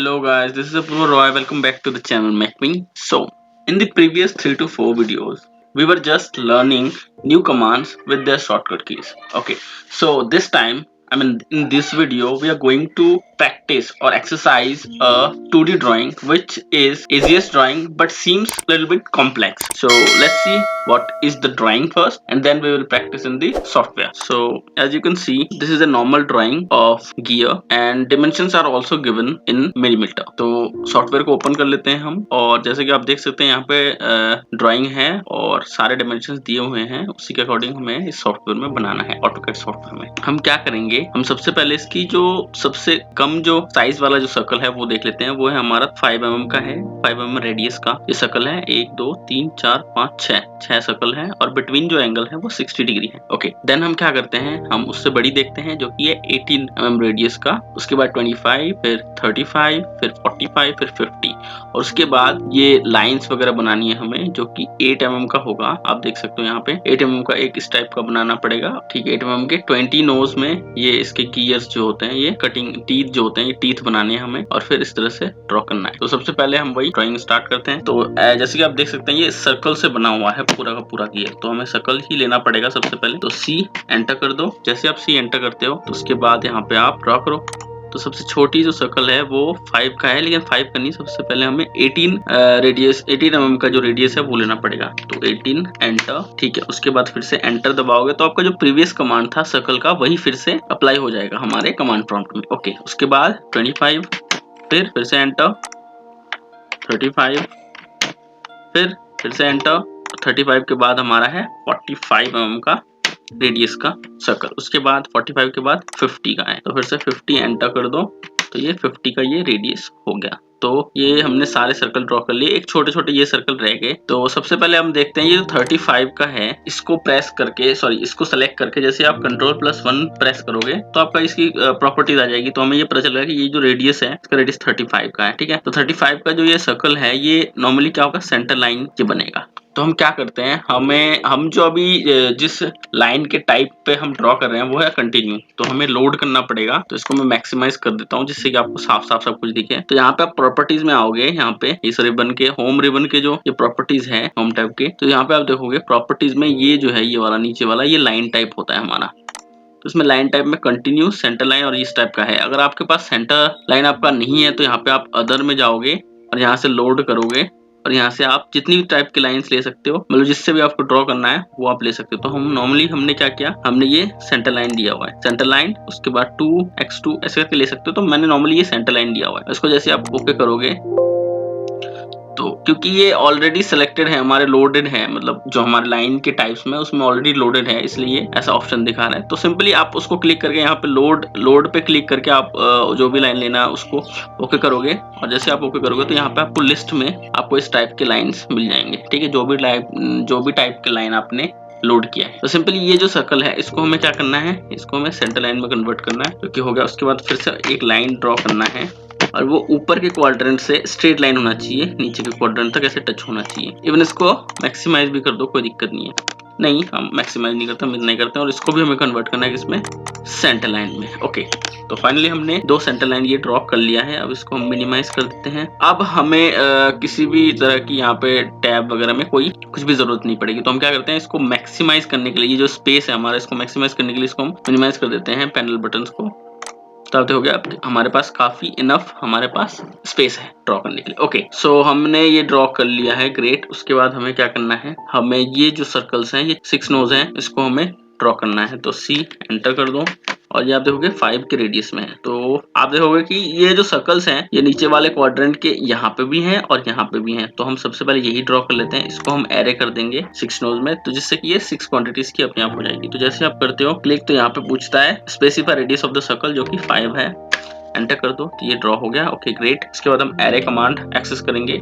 Hello guys, this is Apurva Roy. Welcome back to the channel MacWing. So, in the previous 3 to 4 videos, we were just learning new commands with their shortcut keys. Okay, so this time, in this video, we are going to practice or exercise a 2D drawing, which is easiest drawing but seems a little bit complex. So, let's see what is the drawing first, and then we will practice in the software. So, as you can see, this is a normal drawing of gear and dimensions are also given in millimetre. तो software को open कर लेते हैं हम, और जैसे कि आप देख सकते हैं यहाँ पे ड्राइंग है और सारे डायमेंशंस दिए हुए हैं, उसी के अकॉर्डिंग हमें इस सॉफ्टवेयर में बनाना है। ऑटोकैड सॉफ्टवेयर में हम क्या करेंगे, हम सबसे पहले इसकी जो सबसे कम जो साइज वाला जो सर्कल है वो देख लेते हैं। वो है हमारा 5 mm का है, 5 mm रेडियस का ये सर्कल है। 1 2 3 4 5 6 सर्कल है और बिटवीन जो एंगल है वो 60 डिग्री है। ओके, देन हम क्या करते हैं, हम उससे बड़ी देखते हैं जो कि है 18 mm रेडियस का, उसके बाद 25, फिर 35, फिर 45, फिर 50, और उसके बाद ये लाइंस वगैरह बनानी है हमें जो कि 8 mm का होगा। आप देख सकते हो यहाँ पे 8 mm का एक इस टाइप का बनाना पड़ेगा। ठीक है, 8 mm के 20 नोज में ये इसके गियर्स जो होते हैं, ये कटिंग टीथ जो होते हैं, ये टीथ बनाने हैं हमें और फिर इस तरह से ड्रॉ करना है। तो सबसे पहले हम वही ड्राइंग स्टार्ट करते हैं। तो जैसे कि आप देख सकते हैं ये सर्कल से बना हुआ है पूरा का पूरा गियर, तो हमें सर्कल ही लेना पड़ेगा सबसे पहले। तो सी एंटर कर दो। जैसे आप सी एंटर करते हो तो उसके बाद यहाँ पे आप ड्रॉ करो। तो सबसे छोटी जो सर्कल है वो 5 का है, लेकिन 5 का नहीं, सबसे पहले हमें 18 mm का जो रेडियस है वो लेना पड़ेगा। तो 18 एंटर। ठीक है, उसके बाद फिर से एंटर दबाओगे तो आपका जो प्रीवियस कमांड था सर्कल का वही फिर से अप्लाई हो जाएगा हमारे कमांड प्रॉम्प्ट में। ओके, उसके बाद 25, फिर से एंटर, 35, फिर से एंटर, 35 के बाद हमारा है 45 mm का रेडियस का सर्कल। उसके बाद 45 के बाद 50 का है, तो फिर से 50 एंटर कर दो। तो ये 50 का ये रेडियस हो गया। तो ये हमने सारे सर्कल ड्रॉ कर लिए, एक छोटे छोटे ये सर्कल रह गए। तो सबसे पहले हम देखते हैं ये जो 35 का है, इसको प्रेस करके, सॉरी इसको सेलेक्ट करके जैसे आप Ctrl+1 प्रेस करोगे तो आपका इसकी प्रॉपर्टीज आ जाएगी। तो हमें ये पता चलेगा कि ये जो रेडियस है इसका रेडियस 35 का है। ठीक है, तो 35 का जो ये सर्कल है ये नॉर्मली क्या होगा, सेंटर लाइन के बनेगा। तो हम क्या करते हैं, हम जो अभी जिस लाइन के टाइप पे हम ड्रॉ कर रहे हैं वो है कंटिन्यू, तो हमें लोड करना पड़ेगा। तो इसको मैं मैक्सिमाइज कर देता हूँ जिससे कि आपको साफ साफ सब कुछ दिखे। तो यहाँ पे आप प्रॉपर्टीज में आओगे, यहाँ पे इस रिबन के होम रिबन के जो ये प्रॉपर्टीज है होम टाइप के, तो यहाँ पे आप देखोगे प्रॉपर्टीज में ये जो है ये वाला नीचे वाला ये लाइन टाइप होता है हमारा। तो इसमें लाइन टाइप में कंटिन्यू, सेंटर लाइन और इस टाइप का है। अगर आपके पास सेंटर लाइन आपका नहीं है तो यहाँ पे आप अदर में जाओगे और यहाँ से लोड करोगे और यहाँ से आप जितनी भी टाइप की लाइंस ले सकते हो, मतलब जिससे भी आपको ड्रॉ करना है वो आप ले सकते हो। तो हम नॉर्मली हमने क्या किया, हमने ये सेंटर लाइन दिया हुआ है, सेंटर लाइन, उसके बाद 2x2 ऐसे करके ले सकते हो। तो मैंने नॉर्मली ये सेंटर लाइन दिया हुआ है। इसको जैसे आप ओके करोगे तो क्योंकि ये ऑलरेडी सिलेक्टेड है, हमारे लोडेड है, मतलब जो हमारे लाइन के टाइप्स में उसमें ऑलरेडी लोडेड है, इसलिए ऐसा ऑप्शन दिखा रहा है। तो सिंपली आप उसको क्लिक करके यहाँ पे लोड पे क्लिक करके आप जो भी लाइन लेना है उसको ओके करोगे, और जैसे आप ओके करोगे तो यहाँ पे आपको लिस्ट में आपको इस टाइप के लाइन्स मिल जाएंगे। ठीक है, जो भी टाइप के लाइन आपने लोड किया है। तो सिंपली ये जो सर्कल है इसको हमें क्या करना है, इसको हमें सेंटर लाइन में कन्वर्ट करना है, क्योंकि हो गया। उसके बाद फिर से एक लाइन ड्रॉ करना है और वो ऊपर के क्वाड्रेंट से स्ट्रेट लाइन होना चाहिए, नीचे के क्वाड्रेंट तक ऐसे टच होना चाहिए। इवन इसको मैक्सिमाइज भी कर दो, कोई दिक्कत नहीं है। नहीं, हम मैक्सिमाइज नहीं करते, हम इतना ही करते हैं। और इसको भी हमें कन्वर्ट करना है किसमें, सेंटर लाइन में। ओके, तो फाइनली हमने 2 सेंटर लाइन ये ड्रॉ कर लिया है। अब इसको हम मिनिमाइज कर देते हैं। अब हमें किसी भी तरह की यहाँ पे टैब वगैरह में कोई कुछ भी जरूरत नहीं पड़ेगी। तो हम क्या करते हैं, इसको मैक्सिमाइज करने के लिए, ये जो स्पेस है हमारा, इसको मैक्सिमाइज करने के लिए इसको हम मिनिमाइज कर देते हैं पैनल बटन को। तब हो गया, हमारे पास काफी इनफ हमारे पास स्पेस है ड्रॉ करने के लिए। ओके, सो हमने ये ड्रॉ कर लिया है, ग्रेट। उसके बाद हमें क्या करना है, हमें ये जो सर्कल्स हैं, ये 6 नोज हैं, इसको हमें ड्रॉ करना है। तो सी एंटर कर दो और ये आप देखोगे 5 के रेडियस में है। तो आप देखोगे कि ये जो सर्कल्स हैं ये नीचे वाले क्वाड्रेंट के यहाँ पे भी हैं और यहाँ पे भी हैं। तो हम सबसे पहले यही ड्रॉ कर लेते हैं। इसको हम एरे कर देंगे 6 नोज में, तो जिससे कि ये 6 क्वांटिटीज की अपने आप हो जाएगी। तो जैसे आप करते हो क्लिक, तो यहाँ पे पूछता है specify radius of the circle, जो कि 5 है। एंटर कर दो, तो ये ड्रॉ हो गया। Okay, great. इसके बाद हम एरे कमांड एक्सेस करेंगे,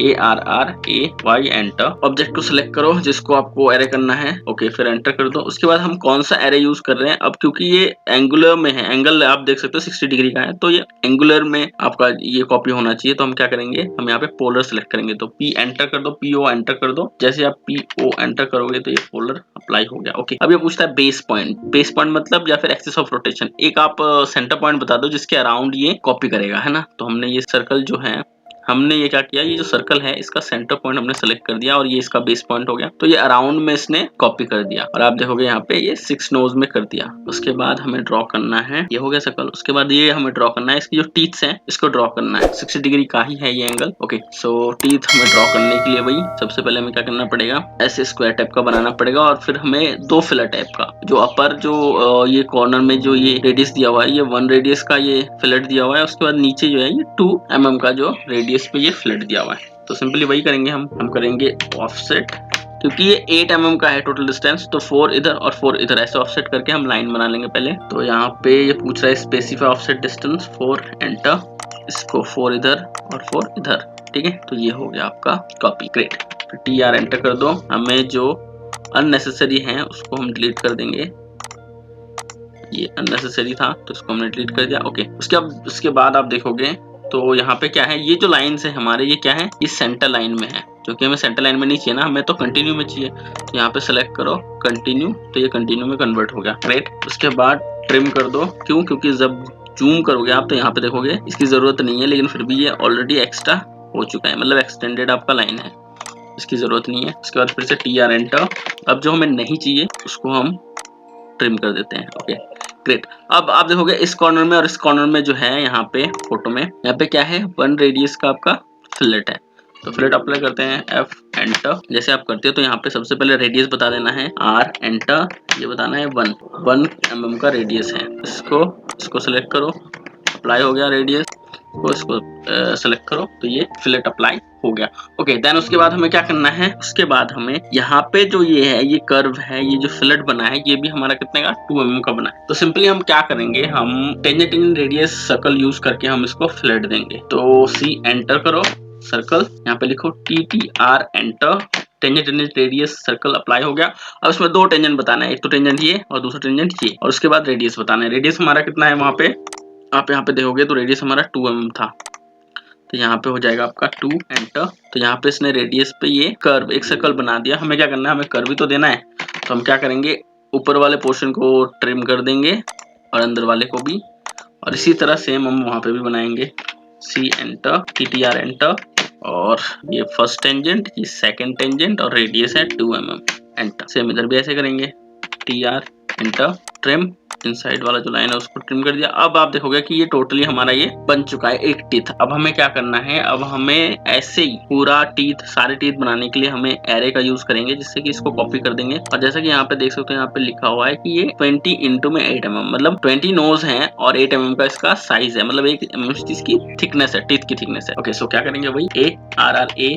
ARRAY एंटर। ऑब्जेक्ट को सिलेक्ट करो जिसको आपको एरे करना है। ओके, फिर एंटर कर दो। उसके बाद हम कौन सा एरे यूज कर रहे हैं, अब क्योंकि ये एंगुलर में है, एंगल आप देख सकते हो 60 डिग्री का है, तो ये एंगुलर में आपका ये कॉपी होना चाहिए। तो हम क्या करेंगे, हम यहाँ पे पोलर सिलेक्ट करेंगे। तो P एंटर कर दो, PO एंटर कर दो। जैसे आप PO एंटर करोगे तो ये पोलर अप्लाई हो गया। ओके, अब ये पूछता है बेस पॉइंट। बेस पॉइंट मतलब या फिर एक्सिस ऑफ रोटेशन, एक आप सेंटर पॉइंट बता दो जिसके अराउंड अराउंड ये कॉपी करेगा, है ना। तो हमने ये सर्कल जो है, हमने ये क्या किया, ये जो सर्कल है इसका सेंटर पॉइंट हमने सेलेक्ट कर दिया और ये इसका बेस पॉइंट हो गया। तो ये अराउंड में इसने कॉपी कर दिया और आप देखोगे यहाँ पे ये 6 नोज में कर दिया। उसके बाद हमें ड्रॉ करना है, ये हो गया सर्कल। उसके बाद ये हमें ड्रॉ करना है, इसकी जो टीथ्स हैं इसको ड्रॉ करना है। 60 डिग्री का ही है ये एंगल। ओके, सो टीथ हमें ड्रॉ करने के लिए वही सबसे पहले हमें क्या करना पड़ेगा, ऐसे स्क्वायर टाइप का बनाना पड़ेगा और फिर हमें 2 फिलर टाइप का, जो अपर जो ये कॉर्नर में जो ये रेडियस दिया हुआ है, ये 1 रेडियस का ये फिलेट दिया हुआ है। उसके बाद नीचे जो है ये 2 mm का जो रेडियस पे ये फिलेट दिया हुआ है। तो सिंपली वही करेंगे हम करेंगे ऑफसेट, क्योंकि ये 8 mm का है टोटल डिस्टेंस, तो 4 इधर और 4 इधर ऐसे ऑफसेट करके हम लाइन बना लेंगे पहले। तो यहाँ पे ये पूछ रहा है स्पेसिफाई ऑफसेट डिस्टेंस 4, एंटर, इसको 4 इधर और 4 इधर, ठीक है। तो ये हो गया आपका कॉपी, ग्रेट। फिर TR एंटर कर दो। हमें जो अननेसेसरी है उसको हम डिलीट कर देंगे, ये अननेसेसरी था तो इसको हमने डिलीट कर दिया। ओके, उसके बाद आप देखोगे तो यहाँ पे क्या है, ये जो लाइन्स है हमारे, ये क्या है, ये सेंटर लाइन में है, जो कि हमें सेंटर लाइन में नहीं चाहिए ना, हमें तो कंटिन्यू में चाहिए। तो यहाँ पे सेलेक्ट करो कंटिन्यू, तो ये कंटिन्यू में कन्वर्ट हो गया, ग्रेट। उसके बाद ट्रिम कर दो, क्यों, क्योंकि जब जूम करोगे आप तो यहाँ पे देखोगे इसकी जरूरत नहीं है, लेकिन फिर भी ये ऑलरेडी एक्स्ट्रा हो चुका है, मतलब एक्सटेंडेड आपका लाइन है, इसकी जरूरत नहीं है। उसके बाद फिर से TR एंटर। अब जो हमें नहीं चाहिए उसको हम ट्रिम कर देते हैं। Okay, great. अब आप देखोगे इस कॉर्नर में और इस कॉर्नर में जो है, यहाँ पे फोटो में यहाँ पे क्या है, 1 रेडियस का आपका फिलेट है। तो फिलेट अप्लाई करते हैं, F एंटर। जैसे आप करते हो तो यहाँ पे सबसे पहले रेडियस बता देना है, R एंटर, ये बताना है 1 mm का रेडियस है। इसको सेलेक्ट करो, अप्लाई हो गया रेडियस, इसको सेलेक्ट करो, तो ये फिलेट अप्लाई हो गया। ओके, देन उसके बाद हमें क्या करना है, उसके बाद हमें यहाँ पे जो ये है, ये कर्व है, ये जो फिलेट बना है, ये भी हमारा कितने का, 2 mm का बना है। तो सिंपली हम क्या करेंगे, हम टेंजेंट रेडियस सर्कल यूज करके हम इसको फिलेट देंगे। तो C एंटर करो, सर्कल यहाँ पे लिखो TTR enter, tangent radius circle apply हो गया। अब इसमें 2 टेंजेंट बताना है, एक तो टेंजेंट ये और दूसरा टेंजेंट ये, और उसके बाद रेडियस बताना है। रेडियस हमारा कितना है, वहां पे आप यहाँ पे देखोगे तो रेडियस हमारा 2 mm था, तो यहाँ पे हो जाएगा आपका 2 एंटर। तो यहाँ पे इसने रेडियस पे ये कर्व एक सर्कल बना दिया। हमें क्या करना है, हमें कर्व भी तो देना है, तो हम क्या करेंगे, ऊपर वाले पोर्शन को ट्रिम कर देंगे और अंदर वाले को भी, और इसी तरह सेम हम वहां पे भी बनाएंगे। C एंटर, TTR एंटर, और ये फर्स्ट टेंजेंट, ये सेकंड टेंजेंट, और रेडियस है 2 mm, एंटर। सेम इधर भी ऐसे करेंगे, TR एंटर, ट्रिम, इनसाइड वाला जो लाइन है उसको ट्रिम कर दिया। अब आप देखोगे कि ये टोटली हमारा ये बन चुका है एक टीथ। अब हमें क्या करना है, अब हमें ऐसे ही पूरा टीथ, सारे टीथ बनाने के लिए हमें एरे का यूज करेंगे, जिससे कि इसको कॉपी कर देंगे। और जैसा कि यहाँ पे देख सकते हो, यहाँ पे लिखा हुआ है कि ये 20 इंटू में 8 mm, मतलब 20 नोज है और 8 mm का इसका साइज है, मतलब 1 mm इसकी थिकनेस है, टीथ की थिकनेस है। ओके, सो क्या करेंगे, वही ARRAY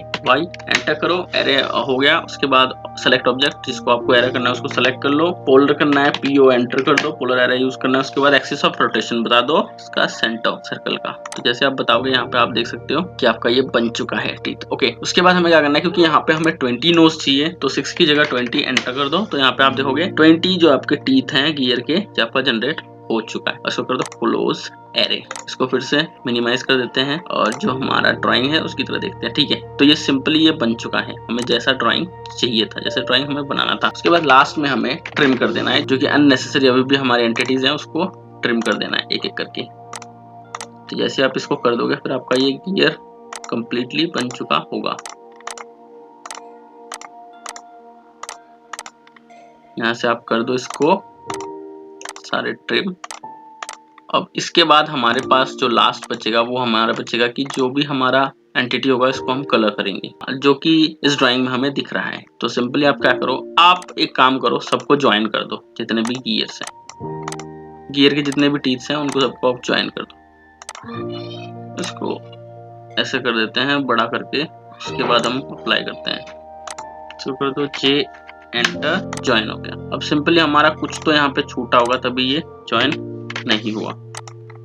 एंटर करो, एरे हो गया। उसके बाद सेलेक्ट ऑब्जेक्ट, जिसको आपको एरे करना है उसको सेलेक्ट कर लो, पोलर करना है, PO एंटर कर दो, पोलर एरे यूज करना है। उसके बाद एक्सिस ऑफ रोटेशन बता दो इसका सेंटर सर्कल का। तो जैसे आप बताओगे यहाँ पे आप देख सकते हो कि आपका ये बन चुका है टीथ। ओके, उसके बाद हमें क्या करना है, क्योंकि यहाँ पे हमें 20 नोज चाहिए, तो 6 की जगह 20 एंटर कर दो। तो यहाँ पे आप देखोगे 20 जो आपके टीथ हैं गियर के, जो आपका जनरेट हो चुका है। इसको कर दो क्लोज एरे, इसको फिर से मिनिमाइज कर देते हैं और जो हमारा ड्राइंग है उसकी तरह देखते हैं। ठीक है, तो ये सिंपली ये बन चुका है, हमें जैसा ड्राइंग चाहिए था, जैसे ड्राइंग हमें बनाना था। उसके बाद लास्ट में हमें ट्रिम कर देना है, जो कि अननेसेसरी अभी भी हमारे एंटिटीज हैं उसको ट्रिम कर देना है एक एक करके। तो जैसे आप इसको कर दोगे फिर आपका ये गियर कंप्लीटली बन चुका होगा। यहाँ से आप कर दो इसको सारे ट्रिम। अब इसके बाद हमारे पास जो लास्ट बचेगा वो हमारा बचेगा कि जो भी हमारा एंटिटी होगा इसको हम कलर करेंगे, जो कि इस ड्राइंग में हमें दिख रहा है। तो सिंपली आप क्या करो, आप एक काम करो, सबको ज्वाइन कर दो, जितने भी गियर्स हैं, गियर के जितने भी टीथ्स हैं उनको सबको आप ज्वाइन कर दो। इसको ऐसे कर देते हैं बड़ा करके, उसके बाद हम अप्लाई करते हैं। इसको कर दो J एंटर, ज्वाइन हो गया। अब सिंपली हमारा कुछ तो यहाँ पे छूटा होगा तभी ये ज्वाइन नहीं हुआ।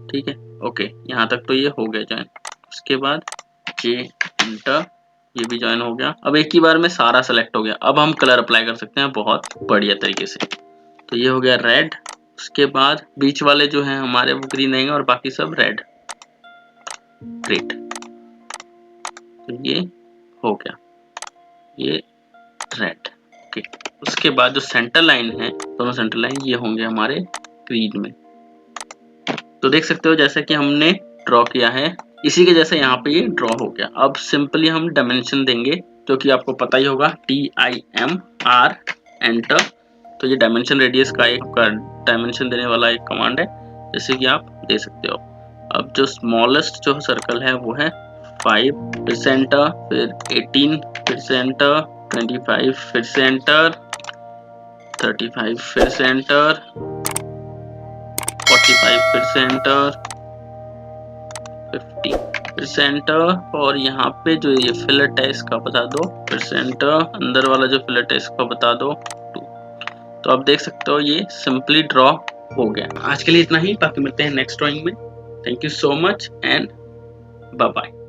ठीक है, ओके, यहाँ तक तो ये हो गया ज्वाइन। उसके बाद J एंटर, ये भी ज्वाइन हो गया। अब एक ही बार में सारा सेलेक्ट हो गया। अब हम कलर अप्लाई कर सकते हैं बहुत बढ़िया तरीके से। तो ये हो गया रेड। उसके बाद बीच वाले जो हैं हमारे वो ग्रीन रहेंगे और बाकी सब रेड। ग्रेट, तो ये हो गया, ये रेड। ओके, उसके बाद जो सेंटर लाइन है, दोनों सेंटर लाइन ये होंगे हमारे ग्रीन में। तो देख सकते हो जैसे कि हमने ड्रॉ किया है, इसी के जैसे यहाँ पे ये ड्रॉ हो गया। अब सिंपली हम डायमेंशन देंगे, जो कि आपको पता ही होगा, TIMR एंटर। तो ये डायमेंशन रेडियस का एक डायमेंशन देने वाला एक कमांड है, जैसे कि आप दे सकते हो। अब जो स्मॉलेस्ट जो सर्कल है वो है 5, फिर से एंटर, फिर 18, फिर से एंटर, 25, फिर से एंटर, 35, फिर से एंटर, 45, फिर से एंटर, 50, फिर से एंटर, और यहाँ पे जो ये फिलेट है इसका बता दो, फिर से एंटर, अंदर वाला जो फिलेट है इसका बता दो 2। तो आप देख सकते हो ये सिंपली ड्रॉ हो गया। आज के लिए इतना ही, बाकी मिलते हैं नेक्स्ट ड्राइंग में। Thank you so much and bye bye.